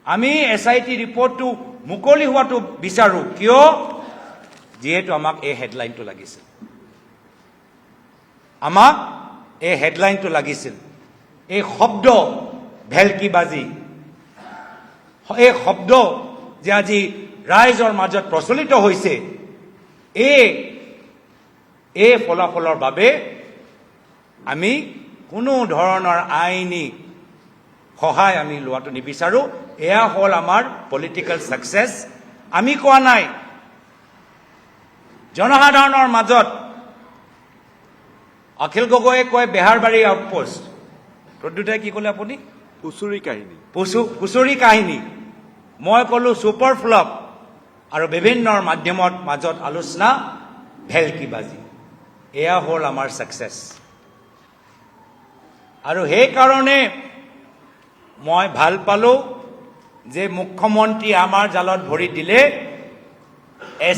আমি SIT ৰিপৰ্টটো মুকলি হোৱাটো বিচাৰোঁ কিয় যিহেতু আমাক এই হেডলাইনটো লাগিছিল আমাক এই হেডলাইনটো লাগিছিল এই শব্দ ভেলকিবাজি এই শব্দ যে আজি ৰাইজৰ মাজত প্ৰচলিত হৈছে এই ফলাফলৰ বাবে আমি কোনো ধৰণৰ আইনী সহায় আমি লোৱাটো নিবিচাৰোঁ এয়া হ'ল আমাৰ পলিটিকেল সাকসেস আমি কোৱা নাই জনসাধাৰণৰ মাজত অখিল গগৈয়ে কয় বেহাৰবাৰী আউটপোষ্ট প্ৰদ্যুতে কি ক'লে আপুনি কুচুৰি কাহিনী মই ক'লো সুপাৰ ফ্লপ আৰু বিভিন্ন মাধ্যমৰ মাজত আলোচনা ভেলকিবাজি এয়া হ'ল আমাৰ সাকসেস আৰু সেই কাৰণে মই ভাল পালো যে মুখ্যমন্ত্ৰী আমাৰ জালত ভৰি দিলে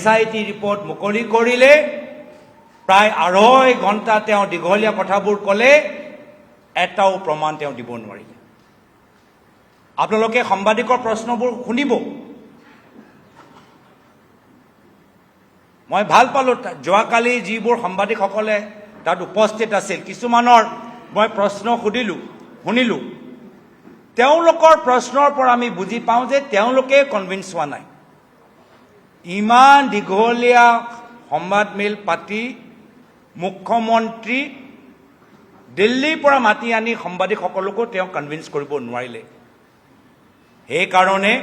SIT ৰিপৰ্ট মুকলি কৰিলে প্ৰায় 2.5 ঘণ্টা তেওঁ দীঘলীয়া কথাবোৰ ক'লে এটাও প্ৰমাণ তেওঁ দিব নোৱাৰিলে আপোনালোকে সাংবাদিকৰ প্ৰশ্নবোৰ শুনিব মই ভাল পালো যোৱাকালি যিবোৰ সাংবাদিকসকলে তাত উপস্থিত আছিল কিছুমানৰ মই প্ৰশ্ন শুনিলো তেওঁলোকৰ প্ৰশ্নৰ পৰা আমি বুজি পাওঁ যে তেওঁলোকে কনভিন্স হোৱা নাই ইমান দীঘলীয়া সংবাদমেল পাতি মুখ্যমন্ত্ৰী দিল্লীৰ পৰা মাতি আনি সাংবাদিকসকলকো তেওঁ কনভিন্স কৰিব নোৱাৰিলে সেই কাৰণে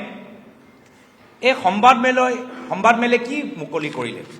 এই সংবাদমেলে কি মুকলি কৰিলে